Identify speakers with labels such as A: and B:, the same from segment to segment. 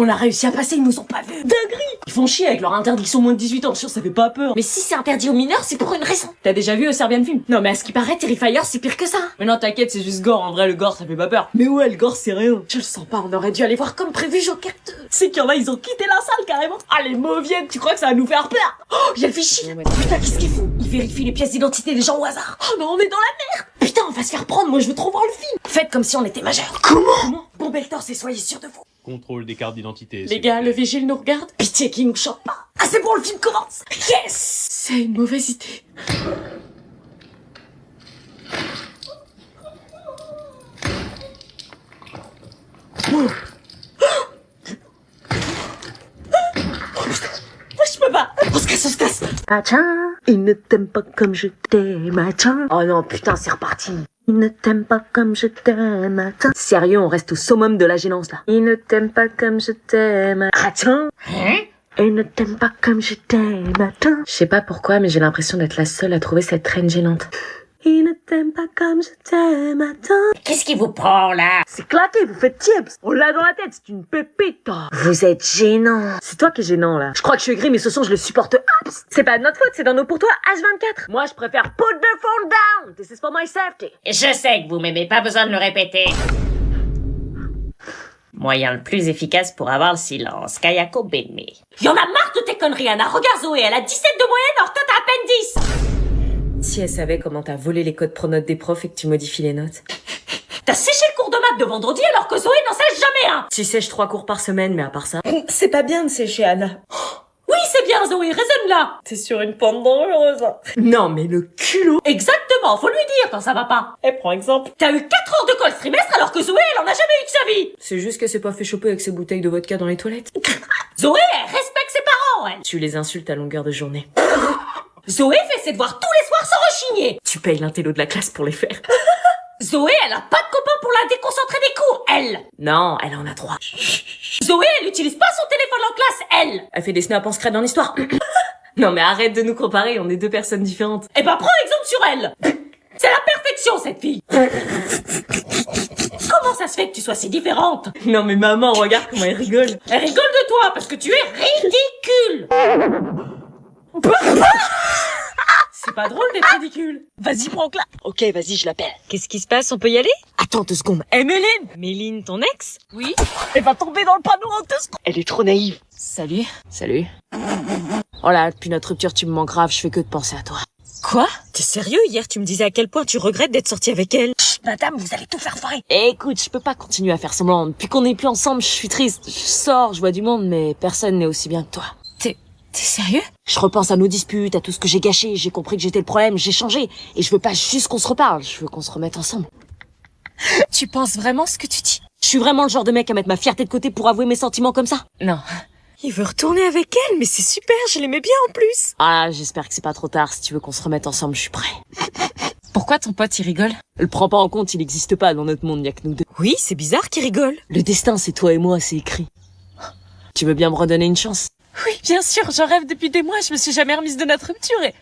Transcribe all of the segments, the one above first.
A: On a réussi à passer, ils nous ont pas vus. Dinguerie. Ils font chier avec leur interdiction moins de 18 ans, sûr ça fait pas peur.
B: Mais si c'est interdit aux mineurs, c'est pour une raison.
A: T'as déjà vu Serbian Film? Non mais à ce qui paraît, Terrifier c'est pire que ça. Mais non t'inquiète, c'est juste gore, en vrai le gore ça fait pas peur. Mais ouais, le gore c'est rien. Je le sens pas, on aurait dû aller voir comme prévu Joker 2. C'est qu'il y en a, ils ont quitté la salle carrément. Ah les mauviennes, tu crois que ça va nous faire peur? Oh, y'a le fichier. Putain, qu'est-ce qu'il fout? Il vérifie les pièces d'identité des gens au hasard. Oh non, on est dans la merde. Putain, on va se faire prendre, moi je veux trop voir le film. Faites comme si on était majeurs. Comment? Bon Beltor, c'est soyez sûr de vous.
C: Contrôle des cartes d'identité.
A: Les gars, le vigile nous regarde. Pitié qu'il nous chope pas. Ah c'est bon, le film commence. Yes. C'est une mauvaise idée. Oh. Je peux pas. On se casse, on se casse.
D: Machin, il ne t'aime pas comme je t'aime, machin.
A: Oh non, putain, c'est reparti.
D: Il ne t'aime pas comme je t'aime, machin.
A: Sérieux, on reste au summum de la gênance là.
D: Il ne t'aime pas comme je t'aime,
A: Attends.
D: Il ne t'aime pas comme je t'aime, machin.
A: Je sais pas pourquoi, mais j'ai l'impression d'être la seule à trouver cette traîne gênante.
D: Il ne t'aime pas comme je t'aime, machin.
B: Qu'est-ce qui vous prend là?
D: C'est claqué, vous faites tips. On l'a dans la tête, c'est une pépite, toi. Vous êtes gênant.
A: C'est toi qui es gênant là. Je crois que je suis aigri, mais ce son je le supporte. Ups. C'est pas de notre faute, c'est dans nos pour toi H24. Moi je préfère put the phone down. This is for my safety.
B: Je sais que vous m'aimez, pas besoin de le répéter. Moyen le plus efficace pour avoir le silence. Kayako Benme. Y'en a marre de tes conneries, Anna. Regarde Zoé, elle a 17 de moyenne, alors toi t'as à peine 10.
A: Si elle savait comment t'as volé les codes pronotes des profs et que tu modifies les notes.
B: T'as séché le cours de maths de vendredi alors que Zoé n'en sèche jamais un.
A: Tu sèches 3 cours par semaine, mais à part ça... C'est pas bien de sécher, Anna.
B: Oui, c'est bien Zoé, raisonne là.
A: T'es sur une pente dangereuse. Non, mais le culot.
B: Exactement, faut lui dire quand ça va pas.
A: Prends exemple.
B: T'as eu 4 heures de colle ce trimestre alors que Zoé, elle en a jamais eu de sa vie.
A: C'est juste qu'elle s'est pas fait choper avec ses bouteilles de vodka dans les toilettes.
B: Zoé, elle respecte ses parents, elle.
A: Tu les insultes à longueur de journée.
B: Zoé fait ses devoirs tous les soirs sans rechigner.
A: Tu payes l'intello de la classe pour les faire.
B: Zoé, elle a pas de copain pour la déconcentrer des cours, elle.
A: Non, elle en a 3.
B: Zoé, elle utilise pas son téléphone en classe, elle.
A: Elle fait des snaps en secret dans l'histoire. Non mais arrête de nous comparer, on est 2 personnes différentes.
B: Eh ben prends exemple sur elle. C'est la perfection cette fille. Comment ça se fait que tu sois si différente?
A: Non mais maman, regarde comment elle rigole.
B: Elle rigole de toi parce que tu es ridicule.
A: C'est pas drôle d'être ridicule.
D: Vas-y, prends clap. Ok, vas-y, je l'appelle.
A: Qu'est-ce qui se passe, on peut y aller?
D: Attends 2 secondes.
A: Méline! Méline, ton ex? Oui?
D: Elle va tomber dans le panneau en 2 secondes. Elle est trop naïve.
A: Salut. Salut. Oh là, depuis notre rupture, tu me manques grave, je fais que de penser à toi. Quoi? T'es sérieux? Hier, tu me disais à quel point tu regrettes d'être sortie avec elle.
D: Chut, madame, vous allez tout faire foirer.
A: Écoute, je peux pas continuer à faire semblant. Depuis qu'on est plus ensemble, je suis triste. Je sors, je vois du monde, mais personne n'est aussi bien que toi. T'es sérieux? Je repense à nos disputes, à tout ce que j'ai gâché, j'ai compris que j'étais le problème, j'ai changé. Et je veux pas juste qu'on se reparle, je veux qu'on se remette ensemble. Tu penses vraiment ce que tu dis? Je suis vraiment le genre de mec à mettre ma fierté de côté pour avouer mes sentiments comme ça? Non. Il veut retourner avec elle, mais c'est super, je l'aimais bien en plus. Ah, j'espère que c'est pas trop tard, si tu veux qu'on se remette ensemble, je suis prêt. Pourquoi ton pote il rigole? Le prends pas en compte, il existe pas dans notre monde, y'a que nous 2. Oui, c'est bizarre qu'il rigole. Le destin, c'est toi et moi, c'est écrit. Tu veux bien me redonner une chance? Oui, bien sûr, j'en rêve depuis des mois, je me suis jamais remise de notre rupture et...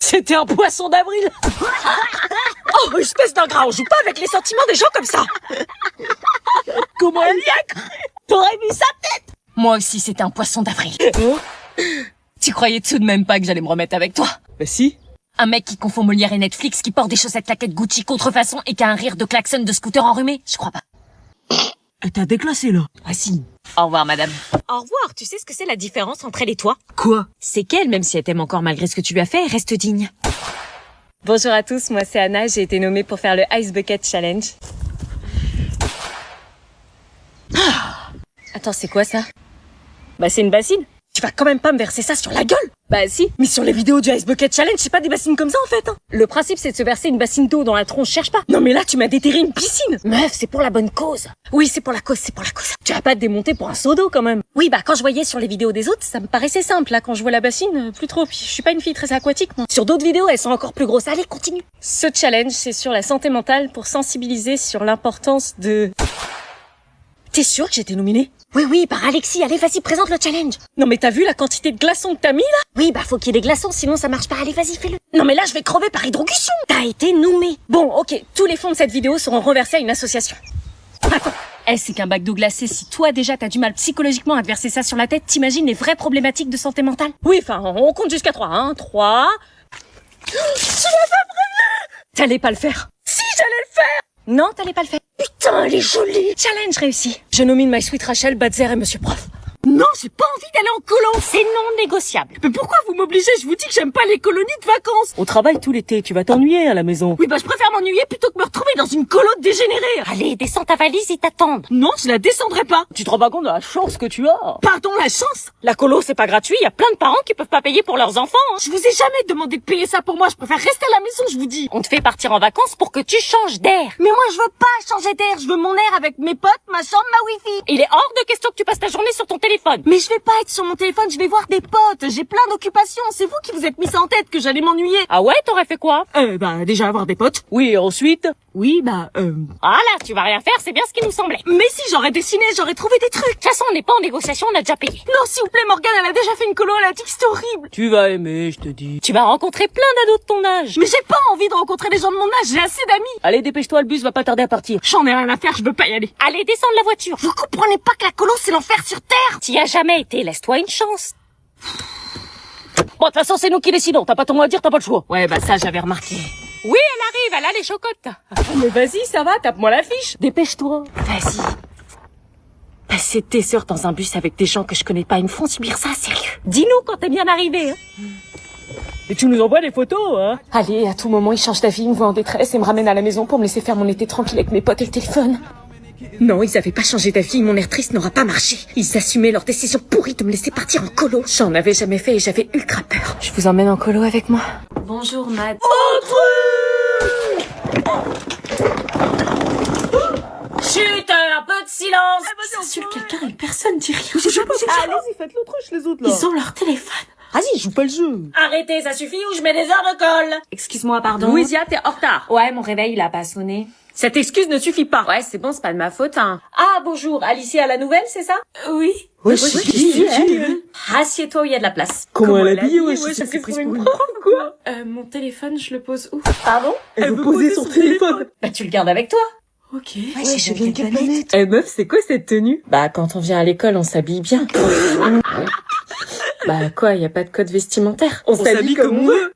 A: C'était un poisson d'avril. Oh, espèce d'ingrat, on joue pas avec les sentiments des gens comme ça. Comment elle y a cru? T'aurais vu sa tête. Moi aussi, c'était un poisson d'avril. Tu croyais tout de même pas que j'allais me remettre avec toi? Bah si. Un mec qui confond Molière et Netflix, qui porte des chaussettes claquettes Gucci contrefaçon et qui a un rire de klaxon de scooter enrhumé? Je crois pas.
D: Elle t'a déclassé, là.
A: Ah si. Au revoir, madame. Au revoir, tu sais ce que c'est la différence entre elle et toi?
D: Quoi?
A: C'est qu'elle, même si elle t'aime encore malgré ce que tu lui as fait, elle reste digne. Bonjour à tous, moi c'est Anna, j'ai été nommée pour faire le Ice Bucket Challenge. Attends, c'est quoi ça? Bah c'est une bassine. Tu vas quand même pas me verser ça sur la gueule? Bah si. Mais sur les vidéos du Ice Bucket Challenge, c'est pas des bassines comme ça en fait. Hein. Le principe c'est de se verser une bassine d'eau dans la tronche, cherche pas. Non mais là tu m'as déterré une piscine. Meuf, c'est pour la bonne cause. Oui, c'est pour la cause, c'est pour la cause. Tu vas pas te démonter pour un seau d'eau quand même. Oui, bah quand je voyais sur les vidéos des autres, ça me paraissait simple. Là quand je vois la bassine, plus trop. Puis je suis pas une fille très aquatique moi. Sur d'autres vidéos, elles sont encore plus grosses. Allez, continue. Ce challenge, c'est sur la santé mentale pour sensibiliser sur l'importance de... T'es sûr que j'ai été nominée? Oui, par Alexis. Allez, vas-y, présente le challenge. Non, mais t'as vu la quantité de glaçons que t'as mis, là? Oui, bah, faut qu'il y ait des glaçons, sinon ça marche pas. Allez, vas-y, fais-le. Non, mais là, je vais crever par hydrocution. T'as été nommée. Bon, ok. Tous les fonds de cette vidéo seront reversés à une association. Attends.
C: c'est qu'un bac d'eau glacée. Si toi déjà t'as du mal psychologiquement à te verser ça sur la tête, t'imagines les vraies problématiques de santé mentale? Oui, enfin, on compte jusqu'à 3, hein. 3... Tu m'as pas prévenu! T'allais pas le faire. Si, j'allais le faire! Non, t'allais pas le faire. Putain, elle est jolie! Challenge réussi. Je nomine My Sweet Rachel, Badzer et Monsieur Prof.
D: Non, j'ai pas envie d'aller en colo.
B: C'est non négociable.
D: Mais pourquoi vous m'obligez? Je vous dis que j'aime pas les colonies de vacances.
A: On travaille tout l'été, tu vas t'ennuyer à la maison.
D: Oui, bah je préfère m'ennuyer plutôt que me retrouver dans une colo de dégénérés.
B: Allez, descends ta valise, ils t'attendent.
D: Non, je la descendrai pas.
A: Tu te rends pas compte de la chance que tu as?
D: Pardon, la chance.
B: La colo, c'est pas gratuit, y a plein de parents qui peuvent pas payer pour leurs enfants. Hein.
D: Je vous ai jamais demandé de payer ça pour moi. Je préfère rester à la maison, je vous dis.
B: On te fait partir en vacances pour que tu changes d'air.
D: Mais moi, je veux pas changer d'air. Je veux mon air avec mes potes, ma chambre, ma wifi.
B: Il est hors de question que tu passes ta journée sur ton téléphone.
D: Mais je vais pas être sur mon téléphone, je vais voir des potes. J'ai plein d'occupations. C'est vous qui vous êtes mis ça en tête que j'allais m'ennuyer.
B: Ah ouais, t'aurais fait quoi?
D: Bah déjà avoir des potes.
A: Oui, ensuite?
D: Oui, bah
B: Ah là, tu vas rien faire, c'est bien ce qui nous semblait.
D: Mais si j'aurais dessiné, j'aurais trouvé des trucs.
B: De toute façon, on n'est pas en négociation, on a déjà payé.
D: Non, s'il vous plaît, Morgane, elle a déjà fait une colo, elle a dit que c'était horrible.
A: Tu vas aimer, je te dis.
B: Tu vas rencontrer plein d'ados de ton âge.
D: Mais j'ai pas envie de rencontrer les gens de mon âge, j'ai assez d'amis.
A: Allez, dépêche-toi, le bus va pas tarder à partir.
D: J'en ai rien à faire, je veux pas y aller.
B: Allez, descends de la voiture.
D: Vous comprenez pas que la colo, c'est l'enfer sur Terre?
B: T'y as jamais été, laisse-toi une chance.
A: Bon, de toute façon, c'est nous qui décidons. T'as pas ton mot à dire, t'as pas le choix.
D: Ouais, bah ça, j'avais remarqué.
B: Oui, elle arrive, elle a les chocottes.
C: Mais vas-y, ça va, tape-moi l'affiche.
A: Dépêche-toi.
D: Vas-y. Passer tes heures dans un bus avec des gens que je connais pas, ils me font subir ça, sérieux.
B: Dis-nous quand t'es bien arrivé. Hein.
A: Et tu nous envoies des photos, hein?
C: Allez, à tout moment, il change d'avis, il me voit en détresse et me ramène à la maison pour me laisser faire mon été tranquille avec mes potes et le téléphone.
D: Non, ils avaient pas changé d'avis, mon air triste n'aura pas marché. Ils assumaient leur décision pourrie de me laisser partir en colo. J'en avais jamais fait et j'avais ultra peur.
C: Je vous emmène en colo avec moi.
D: Bonjour, Mad.
B: Chut, un peu de silence.
D: Insulte quelqu'un et personne dit rien.
A: Allez-y, faites l'autruche, les autres, là.
D: Ils ont leur téléphone.
A: Vas-y, joue pas le jeu.
B: Arrêtez, ça suffit ou je mets des heures de colle.
D: Excuse-moi, pardon.
C: Louisia, t'es en retard.
D: Ouais, mon réveil, il a pas sonné.
C: Cette excuse ne suffit pas.
D: Ouais, c'est bon, c'est pas de ma faute, hein.
C: Ah, bonjour, Alicia à la nouvelle, c'est ça?
D: Oui.
A: Ouais, c'est qui, elle?
C: Assieds-toi où il y a de la place.
A: Comment elle habille, ouais,
C: je
A: c'est
C: suis
A: prise
C: pour une
A: pour
C: prof, quoi.
D: Mon téléphone, je le pose où?
C: Pardon?
A: Elle veut poser son téléphone.
C: Bah, tu le gardes avec toi.
D: Ok.
A: Ouais, je viens de quelle planète?
C: Eh meuf, c'est quoi cette tenue? Bah, quand on vient à l'école, on s'habille bien. Bah quoi, y a pas de code vestimentaire. On s'habille comme on veut.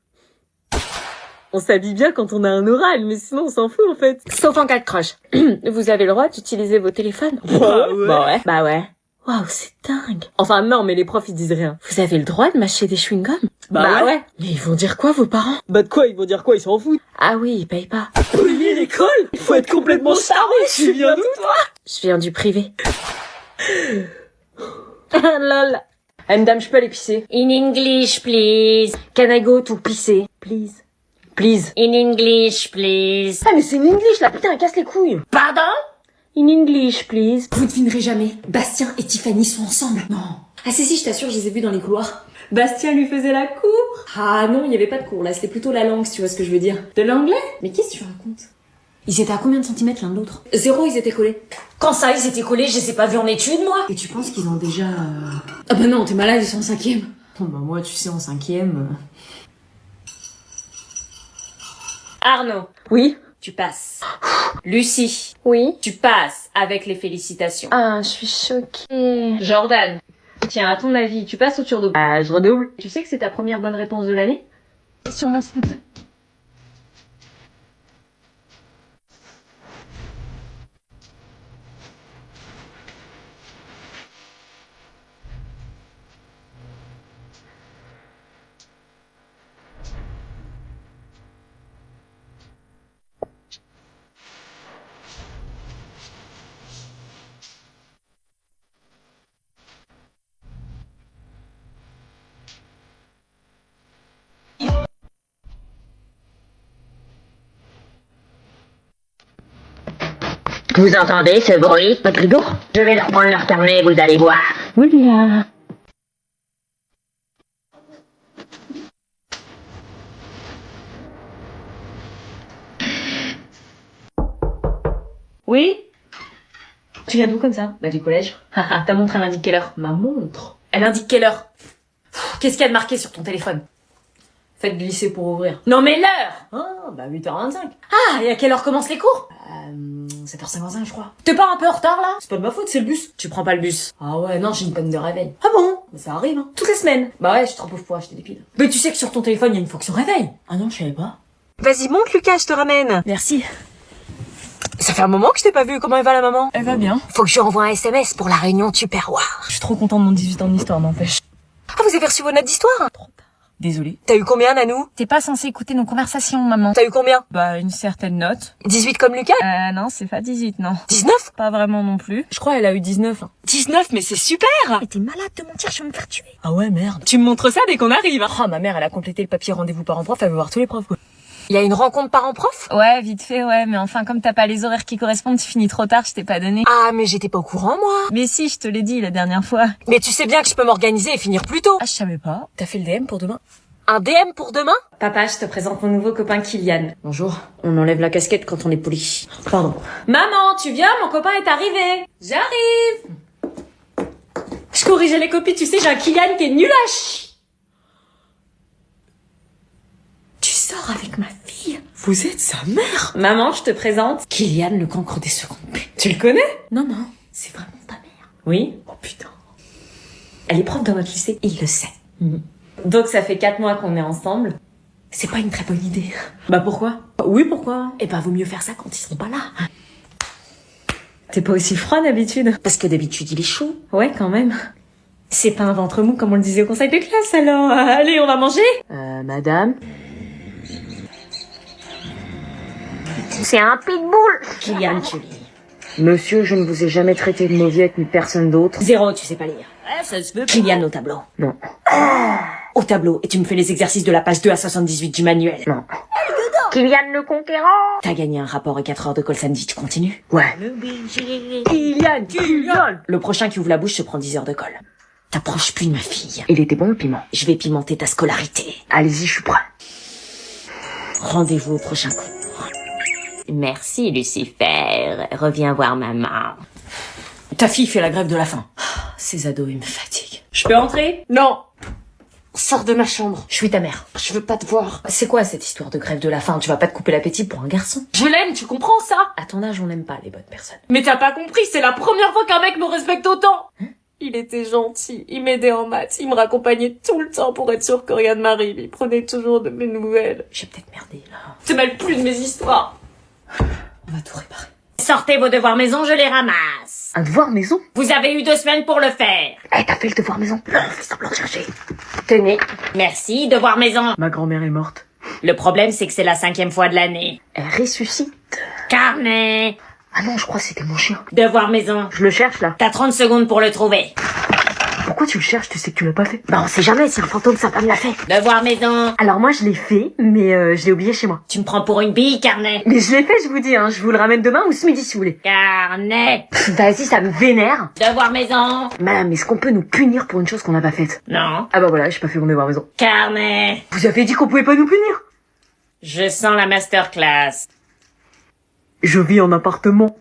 C: On s'habille bien quand on a un oral, mais sinon on s'en fout en fait. Sauf en cas de crush. Vous avez le droit d'utiliser vos téléphones?
A: Bah ouais.
C: Bah ouais. Bah ouais. Waouh, c'est dingue. Enfin non, mais les profs ils disent rien. Vous avez le droit de mâcher des chewing-gums?
A: Bah ouais.
C: Mais ils vont dire quoi vos parents?
A: Bah de quoi, ils vont dire quoi, ils s'en foutent.
C: Ah oui, ils payent pas.
A: Oui, l'école? Il faut être complètement staré, tu viens d'où, toi?
C: Je viens du privé. Lol. Madame, je peux aller pisser?
B: In English, please.
C: Can I go to pisser? Please. Please.
B: In English, please.
C: Ah mais c'est une English là, putain, casse les couilles.
B: Pardon?
C: In English, please.
D: Vous devinerez jamais. Bastien et Tiffany sont ensemble. Non. Ah si, je t'assure, je les ai vus dans les couloirs. Bastien lui faisait la cour. Ah non, il n'y avait pas de cours là, c'était plutôt la langue, si tu vois ce que je veux dire. De l'anglais? Mais qu'est-ce que tu racontes? Ils étaient à combien de centimètres l'un de l'autre? 0, ils étaient collés.
B: Quand ça, ils étaient collés, je les ai pas vus en études, moi.
D: Et tu penses qu'ils ont déjà... Ah bah non, t'es malade, ils sont en 5e. Bon bah moi, tu sais, en 5e...
B: Arnaud,
C: Oui.
B: tu passes. Lucie,
C: Oui.
B: tu passes avec les félicitations.
C: Ah, je suis choquée.
B: Jordan, tiens, à ton avis, tu passes ou tu redoubles?
C: Ah, je redouble.
B: Tu sais que c'est ta première bonne réponse de l'année?
C: Sur mon site.
E: Vous entendez ce bruit, votre rideau? Je vais leur prendre leur carnet, vous allez voir. Voilà.
B: Oui?
D: Tu viens d'où comme ça? Bah du collège.
B: Haha, ta montre, elle indique quelle heure?
D: Ma montre?
B: Elle indique quelle heure? Qu'est-ce qu'il y a de marqué sur ton téléphone?
D: Faites glisser pour ouvrir.
A: Non mais l'heure!
D: Ah, bah 8h25.
A: Ah, et à quelle heure commencent les cours?
D: 7h55 je crois.
A: T'es pas un peu en retard là?
D: C'est pas de ma faute, c'est le bus.
A: Tu prends pas le bus.
D: Ah ouais, non, j'ai une panne de réveil.
A: Ah bon?
D: Bah, ça arrive, hein.
A: Toutes les semaines.
D: Bah ouais, je suis trop pauvre pour acheter des piles.
A: Mais tu sais que sur ton téléphone, il y a une fonction réveil.
D: Ah non, je savais pas.
A: Vas-y, monte Lucas, je te ramène.
C: Merci.
A: Ça fait un moment que je t'ai pas vu, comment elle va la maman?
C: Elle va bien.
A: Faut que je lui envoie un SMS pour la réunion Tupperware.
C: Je suis trop contente de mon 18 ans d'histoire, n'empêche.
A: Ah, vous avez reçu vos notes d'histoire?
C: Désolée.
A: T'as eu combien, Nanou?
C: T'es pas censée écouter nos conversations, maman.
A: T'as eu combien?
C: Bah, une certaine note.
A: 18 comme Lucas?
C: Non, c'est pas 18, non.
A: 19?
C: Pas vraiment non plus.
D: Je crois elle a eu 19.
A: 19, mais c'est super!
C: Mais t'es malade de mentir, je vais me faire tuer.
D: Ah ouais, merde.
A: Tu me montres ça dès qu'on arrive.
D: Ah, ma mère, elle a complété le papier rendez-vous parents-prof, elle veut voir tous les profs, quoi.
A: Il y a une rencontre parents-prof?
C: Ouais, vite fait, ouais, mais enfin, comme t'as pas les horaires qui correspondent, tu finis trop tard, je t'ai pas donné.
A: Ah, mais j'étais pas au courant, moi.
C: Mais si, je te l'ai dit la dernière fois.
A: Mais tu sais bien que je peux m'organiser et finir plus tôt.
C: Ah, je savais pas.
D: T'as fait le DM pour demain?
A: Un DM pour demain?
B: Papa, je te présente mon nouveau copain Kylian.
D: Bonjour. On enlève la casquette quand on est poli. Pardon.
B: Maman, tu viens, mon copain est arrivé. J'arrive. Je corrigeais les copies, tu sais, j'ai un Kylian qui est nul à chier.
D: Tu sors avec ma fille? Vous êtes sa mère?
B: Maman, je te présente.
D: Kylian, le cancre des secondes P.
B: Tu le connais?
D: Non, non, c'est vraiment ta mère.
B: Oui.
D: Oh putain.
B: Elle est prof dans notre lycée.
D: Il le sait.
B: Donc ça fait 4 mois qu'on est ensemble.
D: C'est pas une très bonne idée.
B: Bah pourquoi? Oui, pourquoi?
D: Eh ben, vaut mieux faire ça quand ils seront pas là.
B: T'es pas aussi froid d'habitude?
D: Parce que d'habitude, il est chaud.
B: Ouais, quand même. C'est pas un ventre mou comme on le disait au conseil de classe, alors. Allez, on va manger?
D: Madame?
E: C'est un pitbull.
B: Kylian, tu lis.
D: Monsieur, je ne vous ai jamais traité de mauviette ni personne d'autre.
B: 0, tu sais pas lire.
A: Ouais, ça se veut.
B: Kylian au tableau.
D: Non.
B: Au tableau, et tu me fais les exercices de la page 2 à 78 du manuel.
D: Non.
E: Kylian le Conquérant.
B: T'as gagné un rapport et 4 heures de call samedi, tu continues?
D: Ouais.
B: Kylian, Kylian! Le prochain qui ouvre la bouche se prend 10 heures de colle. T'approches plus de ma fille.
D: Il était bon le piment.
B: Je vais pimenter ta scolarité.
D: Allez-y, je suis prêt.
B: Rendez-vous au prochain cours. Merci, Lucifer. Reviens voir maman. Ta fille fait la grève de la faim.
D: Ces ados, ils me fatiguent.
B: Je peux entrer?
D: Non! Sors de ma chambre.
B: Je suis ta mère.
D: Je veux pas te voir.
B: C'est quoi cette histoire de grève de la faim? Tu vas pas te couper l'appétit pour un garçon?
A: Je l'aime, tu comprends ça?
B: À ton âge, on n'aime pas les bonnes personnes.
A: Mais t'as pas compris, c'est la première fois qu'un mec me respecte autant. Il était gentil, il m'aidait en maths, il me raccompagnait tout le temps pour être sûr que rien ne m'arrive, il prenait toujours de mes nouvelles.
B: J'ai peut-être merdé, là.
A: Te mêle plus de mes histoires.
D: On va tout réparer.
B: Sortez vos devoirs maison, je les ramasse.
D: Un devoir maison?
B: Vous avez eu 2 semaines pour le faire.
D: Eh, t'as fait le devoir maison? Non, fais semblant de chercher.
B: Tenez. Merci, devoir maison.
D: Ma grand-mère est morte.
B: Le problème, c'est que c'est la 5e fois de l'année.
D: Elle ressuscite.
B: Carnet.
D: Ah non, je crois que c'était mon chien.
B: Devoir maison.
D: Je le cherche, là.
B: T'as 30 secondes pour le trouver.
D: Pourquoi tu le cherches? Tu sais que tu l'as pas fait. Bah, on sait jamais si un fantôme, sa femme l'a fait.
B: Devoir maison.
D: Alors moi, je l'ai fait, mais je l'ai oublié chez moi.
B: Tu me prends pour une bille, Carnet.
D: Mais je l'ai fait, je vous dis, hein. Je vous le ramène demain ou ce midi, si vous voulez.
B: Carnet.
D: Vas-y, ça me vénère.
B: Devoir maison.
D: Madame, est-ce qu'on peut nous punir pour une chose qu'on n'a pas faite?
B: Non.
D: Ah bah voilà, j'ai pas fait mon devoir maison.
B: Carnet.
D: Vous avez dit qu'on pouvait pas nous punir?
B: Je sens la masterclass.
D: Je vis en appartement.